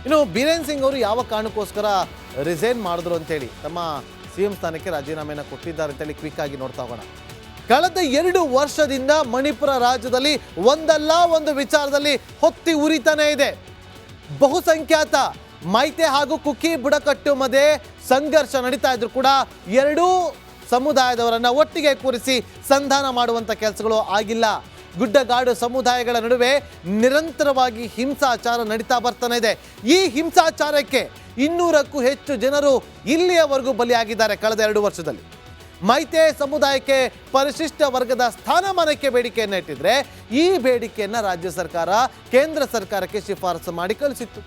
ಇನ್ನು ಬೀರೇನ್ ಸಿಂಗ್ ಅವರು ಯಾವ ಕಾರಣಕ್ಕೋಸ್ಕರ ರಿಸೈನ್ ಮಾಡಿದ್ರು ಅಂತೇಳಿ ತಮ್ಮ ಸಿಎಂ ಸ್ಥಾನಕ್ಕೆ ರಾಜೀನಾಮೆಯನ್ನು ಕೊಟ್ಟಿದ್ದಾರೆ ಅಂತೇಳಿ ಕ್ವಿಕ್ ಆಗಿ ನೋಡ್ತಾ ಹೋಗೋಣ. ಕಳೆದ 2 ವರ್ಷದಿಂದ ಮಣಿಪುರ ರಾಜ್ಯದಲ್ಲಿ ಒಂದಲ್ಲ ಒಂದು ವಿಚಾರದಲ್ಲಿ ಹೊತ್ತಿ ಉರಿತಾನೆ ಇದೆ. ಬಹುಸಂಖ್ಯಾತ ಮೈತೆ ಹಾಗೂ ಕುಕಿ ಬುಡಕಟ್ಟು ಮಧ್ಯೆ ಸಂಘರ್ಷ ನಡೀತಾ ಇದ್ರು ಕೂಡ ಎರಡೂ ಸಮುದಾಯದವರನ್ನ ಒಟ್ಟಿಗೆ ಕೂರಿಸಿ ಸಂಧಾನ ಮಾಡುವಂತ ಕೆಲಸಗಳು ಆಗಿಲ್ಲ. ಗುಡ್ಡಗಾಡು ಸಮುದಾಯಗಳ ನಡುವೆ ನಿರಂತರವಾಗಿ ಹಿಂಸಾಚಾರ ನಡೀತಾ ಬರ್ತಾನೆ ಇದೆ. ಈ ಹಿಂಸಾಚಾರಕ್ಕೆ 200ಕ್ಕೂ ಹೆಚ್ಚು ಜನರು ಇಲ್ಲಿಯವರೆಗೂ ಬಲಿಯಾಗಿದ್ದಾರೆ ಕಳೆದ 2 ವರ್ಷದಲ್ಲಿ. ಮೈತೆ ಸಮುದಾಯಕ್ಕೆ ಪರಿಶಿಷ್ಟ ವರ್ಗದ ಸ್ಥಾನಮಾನಕ್ಕೆ ಬೇಡಿಕೆಯನ್ನು ಇಟ್ಟಿದ್ರೆ ಈ ಬೇಡಿಕೆಯನ್ನು ರಾಜ್ಯ ಸರ್ಕಾರ ಕೇಂದ್ರ ಸರ್ಕಾರಕ್ಕೆ ಶಿಫಾರಸು ಮಾಡಿ ಕಳಿಸಿತ್ತು.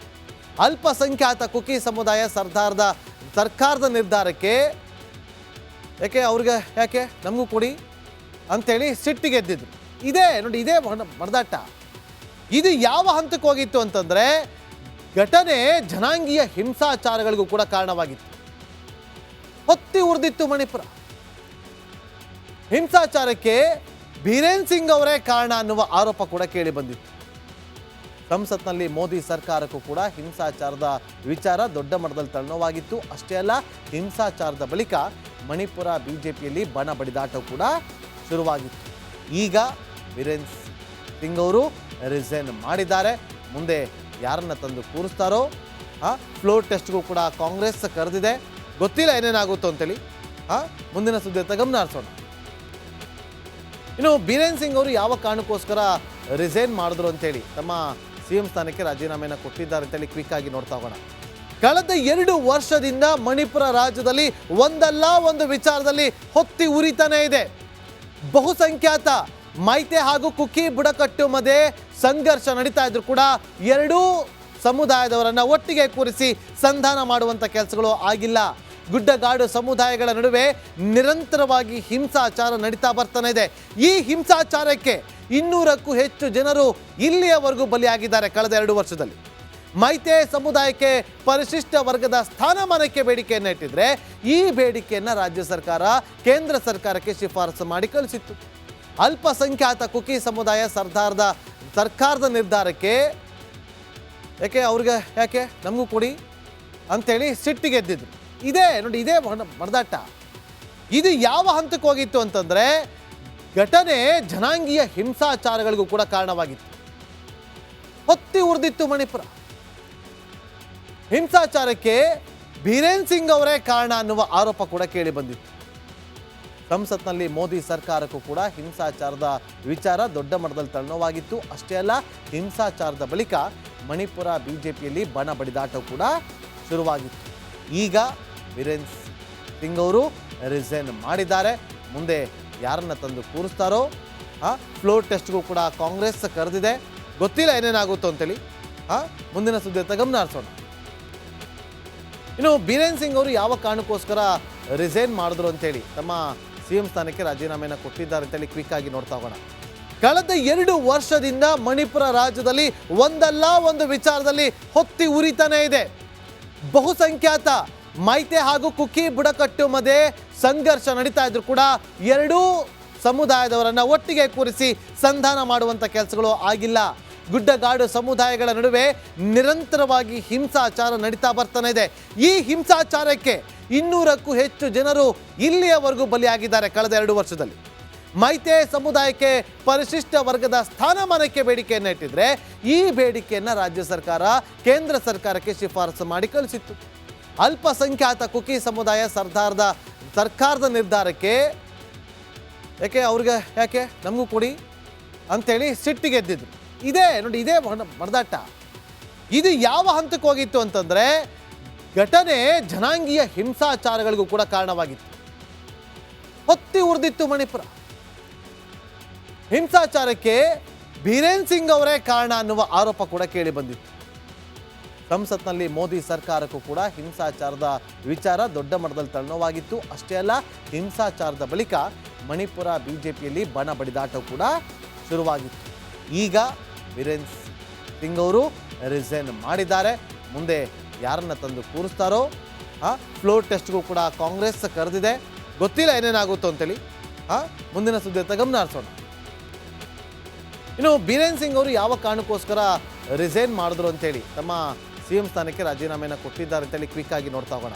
ಅಲ್ಪಸಂಖ್ಯಾತ ಕುಕಿ ಸಮುದಾಯ ಸರ್ಕಾರದ ನಿರ್ಧಾರಕ್ಕೆ ಯಾಕೆ ನಮಗೂ ಕೊಡಿ ಅಂಥೇಳಿ ಸಿಟ್ಟಿಗೆ ಎದ್ದಿದ್ರು. ಇದೇ ಬಡದಾಟ. ಇದು ಯಾವ ಹಂತಕ್ಕೆ ಹೋಗಿತ್ತು ಅಂತಂದರೆ ಘಟನೆ ಜನಾಂಗೀಯ ಹಿಂಸಾಚಾರಗಳಿಗೂ ಕೂಡ ಕಾರಣವಾಗಿತ್ತು. ಹೊತ್ತಿ ಉರಿದಿತ್ತು ಮಣಿಪುರ. ಹಿಂಸಾಚಾರಕ್ಕೆ ಬೀರೇನ್ ಸಿಂಗ್ ಅವರೇ ಕಾರಣ ಅನ್ನುವ ಆರೋಪ ಕೂಡ ಕೇಳಿ ಬಂದಿತ್ತು. ಸಂಸತ್ನಲ್ಲಿ ಮೋದಿ ಸರ್ಕಾರಕ್ಕೂ ಕೂಡ ಹಿಂಸಾಚಾರದ ವಿಚಾರ ದೊಡ್ಡ ಮಟ್ಟದಲ್ಲಿ ತಲೆನೋವಾಗಿತ್ತು. ಅಷ್ಟೇ ಅಲ್ಲ, ಹಿಂಸಾಚಾರದ ಬಳಿಕ ಮಣಿಪುರ ಬಿಜೆಪಿಯಲ್ಲಿ ಬಣ ಬಡಿದಾಟವು ಕೂಡ ಶುರುವಾಗಿತ್ತು. ಈಗ ಬೀರೇನ್ ಸಿಂಗ್ ಅವರು ರಿಸೈನ್ ಮಾಡಿದ್ದಾರೆ. ಮುಂದೆ ಯಾರನ್ನ ತಂದು ಕೂರಿಸ್ತಾರೋ ಫ್ಲೋರ್ ಟೆಸ್ಟ್ಗೂ ಕೂಡ ಕಾಂಗ್ರೆಸ್ ಕರೆದಿದೆ. ಗೊತ್ತಿಲ್ಲ ಏನೇನಾಗುತ್ತೋ ಅಂತೇಳಿ. ಮುಂದಿನ ಸುದ್ದಿ ಗಮನ ಹರಿಸೋಣ. ಇನ್ನು ಬೀರೇನ್ ಸಿಂಗ್ ಅವರು ಯಾವ ಕಾರಣಕ್ಕೋಸ್ಕರ ರಿಸೈನ್ ಮಾಡಿದ್ರು ಅಂತೇಳಿ ತಮ್ಮ ಸಿಎಂ ಸ್ಥಾನಕ್ಕೆ ರಾಜೀನಾಮೆಯನ್ನು ಕೊಟ್ಟಿದ್ದಾರೆ ಅಂತೇಳಿ ಕ್ವಿಕ್ ಆಗಿ ನೋಡ್ತಾ ಹೋಗೋಣ. ಕಳೆದ 2 ವರ್ಷದಿಂದ ಮಣಿಪುರ ರಾಜ್ಯದಲ್ಲಿ ಒಂದಲ್ಲ ಒಂದು ವಿಚಾರದಲ್ಲಿ ಹೊತ್ತಿ ಉರಿತಾನೆ ಇದೆ. ಬಹುಸಂಖ್ಯಾತ ಮೈತೆ ಹಾಗೂ ಕುಕಿ ಬುಡಕಟ್ಟು ಮಧ್ಯೆ ಸಂಘರ್ಷ ನಡೀತಾ ಇದ್ರು ಕೂಡ ಎರಡೂ ಸಮುದಾಯದವರನ್ನ ಒಟ್ಟಿಗೆ ಕೂರಿಸಿ ಸಂಧಾನ ಮಾಡುವಂತ ಕೆಲಸಗಳು ಆಗಿಲ್ಲ. ಗುಡ್ಡಗಾಡು ಸಮುದಾಯಗಳ ನಡುವೆ ನಿರಂತರವಾಗಿ ಹಿಂಸಾಚಾರ ನಡೀತಾ ಬರ್ತಾನೆ ಇದೆ. ಈ ಹಿಂಸಾಚಾರಕ್ಕೆ 200ಕ್ಕೂ ಹೆಚ್ಚು ಜನರು ಇಲ್ಲಿಯವರೆಗೂ ಬಲಿಯಾಗಿದ್ದಾರೆ ಕಳೆದ 2 ವರ್ಷದಲ್ಲಿ. ಮೈತೆ ಸಮುದಾಯಕ್ಕೆ ಪರಿಶಿಷ್ಟ ವರ್ಗದ ಸ್ಥಾನಮಾನಕ್ಕೆ ಬೇಡಿಕೆಯನ್ನು ಇಟ್ಟಿದ್ರೆ ಈ ಬೇಡಿಕೆಯನ್ನು ರಾಜ್ಯ ಸರ್ಕಾರ ಕೇಂದ್ರ ಸರ್ಕಾರಕ್ಕೆ ಶಿಫಾರಸು ಮಾಡಿ ಕಳಿಸಿತ್ತು. ಅಲ್ಪಸಂಖ್ಯಾತ ಕುಕಿ ಸಮುದಾಯ ಸರ್ಕಾರದ ನಿರ್ಧಾರಕ್ಕೆ ಯಾಕೆ ನಮಗೂ ಕೊಡಿ ಅಂಥೇಳಿ ಸಿಟ್ಟಿಗೆ ಎದ್ದಿದ್ರು. ಇದೇ ಬಡದಾಟ. ಇದು ಯಾವ ಹಂತಕ್ಕೆ ಹೋಗಿತ್ತು ಅಂತಂದರೆ ಘಟನೆ ಜನಾಂಗೀಯ ಹಿಂಸಾಚಾರಗಳಿಗೂ ಕೂಡ ಕಾರಣವಾಗಿತ್ತು. ಹೊತ್ತಿ ಉರಿದಿತ್ತು ಮಣಿಪುರ. ಹಿಂಸಾಚಾರಕ್ಕೆ ಬೀರೇನ್ ಸಿಂಗ್ ಅವರೇ ಕಾರಣ ಅನ್ನುವ ಆರೋಪ ಕೂಡ ಕೇಳಿ ಬಂದಿತ್ತು. ಸಂಸತ್ನಲ್ಲಿ ಮೋದಿ ಸರ್ಕಾರಕ್ಕೂ ಕೂಡ ಹಿಂಸಾಚಾರದ ವಿಚಾರ ದೊಡ್ಡ ಮಟ್ಟದಲ್ಲಿ ತಲೆನೋವಾಗಿತ್ತು. ಅಷ್ಟೇ ಅಲ್ಲ, ಹಿಂಸಾಚಾರದ ಬಳಿಕ ಮಣಿಪುರ ಬಿಜೆಪಿಯಲ್ಲಿ ಬಣ ಬಡಿದಾಟವು ಕೂಡ ಶುರುವಾಗಿತ್ತು. ಈಗ ಬೀರೇನ್ ಸಿಂಗ್ ಅವರು ರಿಸೈನ್ ಮಾಡಿದ್ದಾರೆ. ಮುಂದೆ ಯಾರನ್ನ ತಂದು ಕೂರಿಸ್ತಾರೋ ಫ್ಲೋರ್ ಟೆಸ್ಟ್ಗೂ ಕೂಡ ಕಾಂಗ್ರೆಸ್ ಕರೆದಿದೆ. ಗೊತ್ತಿಲ್ಲ ಏನೇನಾಗುತ್ತೋ ಅಂತೇಳಿ. ಮುಂದಿನ ಸುದ್ದಿ ಗಮನ ಹರಿಸೋಣ. ಇನ್ನು ಬೀರೇನ್ ಸಿಂಗ್ ಅವರು ಯಾವ ಕಾರಣಕ್ಕೋಸ್ಕರ ರಿಸೈನ್ ಮಾಡಿದ್ರು ಅಂತೇಳಿ ತಮ್ಮ ಸಿಎಂ ಸ್ಥಾನಕ್ಕೆ ರಾಜೀನಾಮೆಯನ್ನು ಕೊಟ್ಟಿದ್ದಾರೆ ಅಂತೇಳಿ ಕ್ವಿಕ್ ಆಗಿ ನೋಡ್ತಾ ಹೋಗೋಣ. ಕಳೆದ 2 ವರ್ಷದಿಂದ ಮಣಿಪುರ ರಾಜ್ಯದಲ್ಲಿ ಒಂದಲ್ಲ ಒಂದು ವಿಚಾರದಲ್ಲಿ ಹೊತ್ತಿ ಉರಿತಾನೆ ಇದೆ. ಬಹುಸಂಖ್ಯಾತ ಮೈತೆ ಹಾಗೂ ಕುಕಿ ಬುಡಕಟ್ಟು ಮಧ್ಯೆ ಸಂಘರ್ಷ ನಡೀತಾ ಇದ್ರು ಕೂಡ ಎರಡೂ ಸಮುದಾಯದವರನ್ನ ಒಟ್ಟಿಗೆ ಕೂರಿಸಿ ಸಂಧಾನ ಮಾಡುವಂತ ಕೆಲಸಗಳು ಆಗಿಲ್ಲ. ಗುಡ್ಡಗಾಡು ಸಮುದಾಯಗಳ ನಡುವೆ ನಿರಂತರವಾಗಿ ಹಿಂಸಾಚಾರ ನಡೀತಾ ಬರ್ತಾನೆ ಇದೆ. ಈ ಹಿಂಸಾಚಾರಕ್ಕೆ 200ಕ್ಕೂ ಹೆಚ್ಚು ಜನರು ಇಲ್ಲಿಯವರೆಗೂ ಬಲಿಯಾಗಿದ್ದಾರೆ ಕಳೆದ 2 ವರ್ಷದಲ್ಲಿ. ಮೈತೆ ಸಮುದಾಯಕ್ಕೆ ಪರಿಶಿಷ್ಟ ವರ್ಗದ ಸ್ಥಾನಮಾನಕ್ಕೆ ಬೇಡಿಕೆಯನ್ನು ಇಟ್ಟಿದ್ರೆ ಈ ಬೇಡಿಕೆಯನ್ನು ರಾಜ್ಯ ಸರ್ಕಾರ ಕೇಂದ್ರ ಸರ್ಕಾರಕ್ಕೆ ಶಿಫಾರಸು ಮಾಡಿ ಕಳಿಸಿತ್ತು. ಅಲ್ಪಸಂಖ್ಯಾತ ಕುಕಿ ಸಮುದಾಯ ಸರ್ಕಾರದ ನಿರ್ಧಾರಕ್ಕೆ ಯಾಕೆ ನಮಗೂ ಕೊಡಿ ಅಂಥೇಳಿ ಸಿಟ್ಟಿಗೆ ಎದ್ದಿದ್ರು. ಇದೇ ಬಡದಾಟ. ಇದು ಯಾವ ಹಂತಕ್ಕೆ ಹೋಗಿತ್ತು ಅಂತಂದರೆ ಘಟನೆ ಜನಾಂಗೀಯ ಹಿಂಸಾಚಾರಗಳಿಗೂ ಕೂಡ ಕಾರಣವಾಗಿತ್ತು. ಹೊತ್ತಿ ಉರಿದಿತ್ತು ಮಣಿಪುರ. ಹಿಂಸಾಚಾರಕ್ಕೆ ಬೀರೇನ್ ಸಿಂಗ್ ಅವರೇ ಕಾರಣ ಅನ್ನುವ ಆರೋಪ ಕೂಡ ಕೇಳಿ ಬಂದಿತ್ತು. ಸಂಸತ್ನಲ್ಲಿ ಮೋದಿ ಸರ್ಕಾರಕ್ಕೂ ಕೂಡ ಹಿಂಸಾಚಾರದ ವಿಚಾರ ದೊಡ್ಡ ಮಟ್ಟದಲ್ಲಿ ತಲೆನೋವಾಗಿತ್ತು. ಅಷ್ಟೇ ಅಲ್ಲ, ಹಿಂಸಾಚಾರದ ಬಳಿಕ ಮಣಿಪುರ ಬಿಜೆಪಿಯಲ್ಲಿ ಬಣ ಬಡಿದಾಟವು ಕೂಡ ಶುರುವಾಗಿತ್ತು. ಈಗ ಬೀರೇನ್ ಸಿಂಗ್ ಅವರು ರಿಸೈನ್ ಮಾಡಿದ್ದಾರೆ. ಮುಂದೆ ಯಾರನ್ನ ತಂದು ಕೂರಿಸ್ತಾರೋ ಫ್ಲೋರ್ ಟೆಸ್ಟ್ಗೂ ಕೂಡ ಕಾಂಗ್ರೆಸ್ ಕರೆದಿದೆ. ಗೊತ್ತಿಲ್ಲ ಏನೇನಾಗುತ್ತೋ ಅಂತೇಳಿ. ಮುಂದಿನ ಸುದ್ದಿ ಗಮನ ಹರಿಸೋಣ. ಇನ್ನು ಬೀರೇನ್ ಸಿಂಗ್ ಅವರು ಯಾವ ಕಾರಣಕ್ಕೋಸ್ಕರ ರಿಸೈನ್ ಮಾಡಿದ್ರು ಅಂತೇಳಿ ತಮ್ಮ ಸಿಎಂ ಸ್ಥಾನಕ್ಕೆ ರಾಜೀನಾಮೆಯನ್ನು ಕೊಟ್ಟಿದ್ದಾರೆ ಅಂತೇಳಿ ಕ್ವಿಕ್ ಆಗಿ ನೋಡ್ತಾ ಹೋಗೋಣ.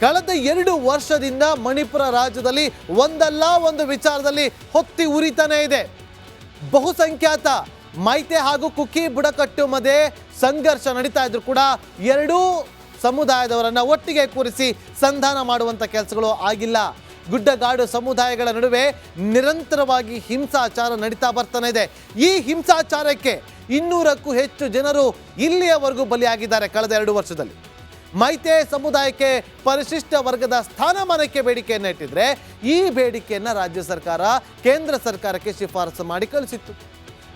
ಕಳೆದ 2 ವರ್ಷದಿಂದ ಮಣಿಪುರ ರಾಜ್ಯದಲ್ಲಿ ಒಂದಲ್ಲ ಒಂದು ವಿಚಾರದಲ್ಲಿ ಹೊತ್ತಿ ಉರಿತಾನೆ ಇದೆ. ಬಹುಸಂಖ್ಯಾತ ಮೈತೆ ಹಾಗೂ ಕುಕಿ ಬುಡಕಟ್ಟು ಮಧ್ಯೆ ಸಂಘರ್ಷ ನಡೀತಾ ಇದ್ರು ಕೂಡ ಎರಡೂ ಸಮುದಾಯದವರನ್ನ ಒಟ್ಟಿಗೆ ಕೂರಿಸಿ ಸಂಧಾನ ಮಾಡುವಂತ ಕೆಲಸಗಳು ಆಗಿಲ್ಲ. ಗುಡ್ಡಗಾಡು ಸಮುದಾಯಗಳ ನಡುವೆ ನಿರಂತರವಾಗಿ ಹಿಂಸಾಚಾರ ನಡೀತಾ ಬರ್ತಾನೆ ಇದೆ. ಈ ಹಿಂಸಾಚಾರಕ್ಕೆ 200ಕ್ಕೂ ಹೆಚ್ಚು ಜನರು ಇಲ್ಲಿಯವರೆಗೂ ಬಲಿಯಾಗಿದ್ದಾರೆ ಕಳೆದ 2 ವರ್ಷದಲ್ಲಿ. ಮೈತೆ ಸಮುದಾಯಕ್ಕೆ ಪರಿಶಿಷ್ಟ ವರ್ಗದ ಸ್ಥಾನಮಾನಕ್ಕೆ ಬೇಡಿಕೆಯನ್ನು ಇಟ್ಟಿದ್ರೆ ಈ ಬೇಡಿಕೆಯನ್ನು ರಾಜ್ಯ ಸರ್ಕಾರ ಕೇಂದ್ರ ಸರ್ಕಾರಕ್ಕೆ ಶಿಫಾರಸು ಮಾಡಿ ಕಳಿಸಿತ್ತು.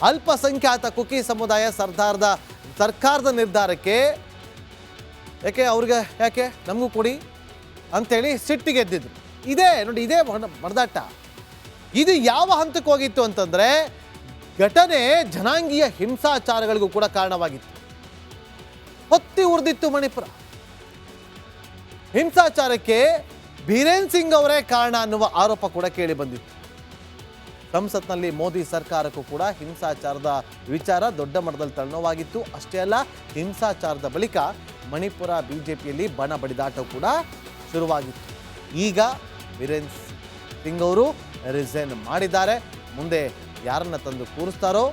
ಅಲ್ಪಸಂಖ್ಯಾತ ಕುಕಿ ಸಮುದಾಯ ಸರ್ಕಾರದ ನಿರ್ಧಾರಕ್ಕೆ ಯಾಕೆ ನಮಗೂ ಕೊಡಿ ಅಂಥೇಳಿ ಸಿಟ್ಟಿಗೆ ಎದ್ದಿದ್ರು. ಇದೇ ಬಡದಾಟ. ಇದು ಯಾವ ಹಂತಕ್ಕೆ ಹೋಗಿತ್ತು ಅಂತಂದರೆ ಘಟನೆ ಜನಾಂಗೀಯ ಹಿಂಸಾಚಾರಗಳಿಗೂ ಕೂಡ ಕಾರಣವಾಗಿತ್ತು. ಹೊತ್ತಿ ಉರಿದಿತ್ತು ಮಣಿಪುರ. ಹಿಂಸಾಚಾರಕ್ಕೆ ಬೀರೇನ್ ಸಿಂಗ್ ಅವರೇ ಕಾರಣ ಅನ್ನುವ ಆರೋಪ ಕೂಡ ಕೇಳಿ ಬಂದಿತ್ತು. ಸಂಸತ್ನಲ್ಲಿ ಮೋದಿ ಸರ್ಕಾರಕ್ಕೂ ಕೂಡ ಹಿಂಸಾಚಾರದ ವಿಚಾರ ದೊಡ್ಡ ಮಟ್ಟದಲ್ಲಿ ತಲೆನೋವಾಗಿತ್ತು. ಅಷ್ಟೇ ಅಲ್ಲ, ಹಿಂಸಾಚಾರದ ಬಳಿಕ ಮಣಿಪುರ ಬಿಜೆಪಿಯಲ್ಲಿ ಬಣ ಬಡಿದಾಟ ಕೂಡ ಶುರುವಾಗಿತ್ತು. ಈಗ ಬೀರೇನ್ ಸಿಂಗ್ ಅವರು ರಿಸೈನ್ ಮಾಡಿದ್ದಾರೆ. ಮುಂದೆ ಯಾರನ್ನ ತಂದು ಕೂರಿಸ್ತಾರೋ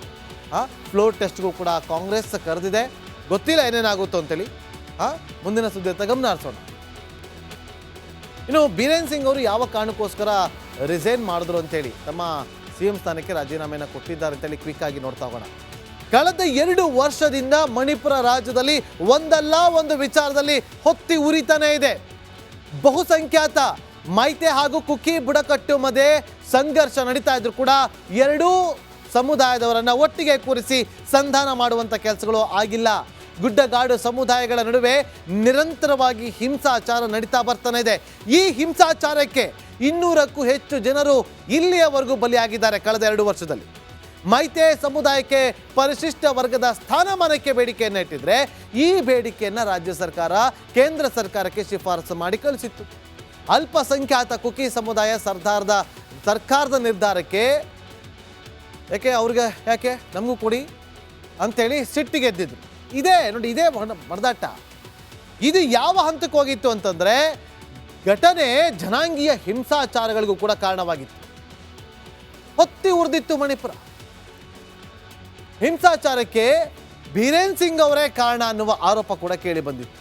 ಫ್ಲೋರ್ ಟೆಸ್ಟ್ಗೂ ಕೂಡ ಕಾಂಗ್ರೆಸ್ ಕರೆದಿದೆ. ಗೊತ್ತಿಲ್ಲ ಏನೇನಾಗುತ್ತೋ ಅಂತೇಳಿ. ಮುಂದಿನ ಸುದ್ದಿ ಗಮನ ಹರಿಸೋಣ. ಇನ್ನು ಬೀರೇನ್ ಸಿಂಗ್ ಅವರು ಯಾವ ಕಾರಣಕ್ಕೋಸ್ಕರ ರಿಸೈನ್ ಮಾಡಿದ್ರು ಅಂತೇಳಿ ತಮ್ಮ ಸಿಎಂ ಸ್ಥಾನಕ್ಕೆ ರಾಜೀನಾಮೆಯನ್ನು ಕೊಟ್ಟಿದ್ದಾರೆ ಅಂತೇಳಿ ಕ್ವಿಕ್ ಆಗಿ ನೋಡ್ತಾ ಹೋಗೋಣ. ಕಳೆದ 2 ವರ್ಷದಿಂದ ಮಣಿಪುರ ರಾಜ್ಯದಲ್ಲಿ ಒಂದಲ್ಲ ಒಂದು ವಿಚಾರದಲ್ಲಿ ಹೊತ್ತಿ ಉರಿತಾನೆ ಇದೆ. ಬಹುಸಂಖ್ಯಾತ ಮೈತೆ ಹಾಗೂ ಕುಕಿ ಬುಡಕಟ್ಟು ಮಧ್ಯೆ ಸಂಘರ್ಷ ನಡೀತಾ ಇದ್ರು ಕೂಡ ಎರಡೂ ಸಮುದಾಯದವರನ್ನ ಒಟ್ಟಿಗೆ ಕೂರಿಸಿ ಸಂಧಾನ ಮಾಡುವಂತ ಕೆಲಸಗಳು ಆಗಿಲ್ಲ. ಗುಡ್ಡಗಾಡು ಸಮುದಾಯಗಳ ನಡುವೆ ನಿರಂತರವಾಗಿ ಹಿಂಸಾಚಾರ ನಡೀತಾ ಬರ್ತಾನೆ ಇದೆ. ಈ ಹಿಂಸಾಚಾರಕ್ಕೆ 200ಕ್ಕೂ ಹೆಚ್ಚು ಜನರು ಇಲ್ಲಿಯವರೆಗೂ ಬಲಿಯಾಗಿದ್ದಾರೆ ಕಳೆದ 2 ವರ್ಷದಲ್ಲಿ. ಮೈತೆ ಸಮುದಾಯಕ್ಕೆ ಪರಿಶಿಷ್ಟ ವರ್ಗದ ಸ್ಥಾನಮಾನಕ್ಕೆ ಬೇಡಿಕೆಯನ್ನು ಇಟ್ಟಿದ್ರೆ ಈ ಬೇಡಿಕೆಯನ್ನು ರಾಜ್ಯ ಸರ್ಕಾರ ಕೇಂದ್ರ ಸರ್ಕಾರಕ್ಕೆ ಶಿಫಾರಸು ಮಾಡಿ ಕಳಿಸಿತ್ತು. ಅಲ್ಪಸಂಖ್ಯಾತ ಕುಕಿ ಸಮುದಾಯ ಸರ್ಕಾರದ ನಿರ್ಧಾರಕ್ಕೆ ಯಾಕೆ ನಮಗೂ ಕೊಡಿ ಅಂಥೇಳಿ ಸಿಟ್ಟಿಗೆ ಎದ್ದಿದ್ರು. ಇದೇ ಬಡದಾಟ. ಇದು ಯಾವ ಹಂತಕ್ಕೆ ಹೋಗಿತ್ತು ಅಂತಂದರೆ ಘಟನೆ ಜನಾಂಗೀಯ ಹಿಂಸಾಚಾರಗಳಿಗೂ ಕೂಡ ಕಾರಣವಾಗಿತ್ತು. ಹೊತ್ತಿ ಉರಿದಿತ್ತು ಮಣಿಪುರ. ಹಿಂಸಾಚಾರಕ್ಕೆ ಬೀರೇನ್ ಸಿಂಗ್ ಅವರೇ ಕಾರಣ ಅನ್ನುವ ಆರೋಪ ಕೂಡ ಕೇಳಿ ಬಂದಿತ್ತು.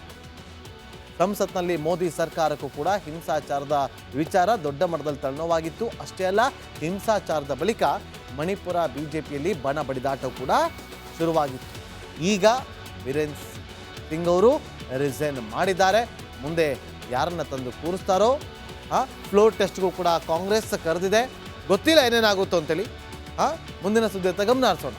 ಸಂಸತ್ನಲ್ಲಿ ಮೋದಿ ಸರ್ಕಾರಕ್ಕೂ ಕೂಡ ಹಿಂಸಾಚಾರದ ವಿಚಾರ ದೊಡ್ಡ ಮಟ್ಟದಲ್ಲಿ ತಲೆನೋವಾಗಿತ್ತು. ಅಷ್ಟೇ ಅಲ್ಲ, ಹಿಂಸಾಚಾರದ ಬಳಿಕ ಮಣಿಪುರ ಬಿಜೆಪಿಯಲ್ಲಿ ಬಣ ಬಡಿದಾಟ ಕೂಡ ಶುರುವಾಗಿತ್ತು. ಈಗ ಬೀರೇನ್ ಸಿಂಗ್ ಅವರು ರಿಸೈನ್ ಮಾಡಿದ್ದಾರೆ. ಮುಂದೆ ಯಾರನ್ನ ತಂದು ಕೂರಿಸ್ತಾರೋ ಫ್ಲೋರ್ ಟೆಸ್ಟ್ಗೂ ಕೂಡ ಕಾಂಗ್ರೆಸ್ ಕರೆದಿದೆ. ಗೊತ್ತಿಲ್ಲ ಏನೇನಾಗುತ್ತೋ ಅಂತೇಳಿ. ಮುಂದಿನ ಸುದ್ದಿ ಗಮನ ಹರಿಸೋಣ.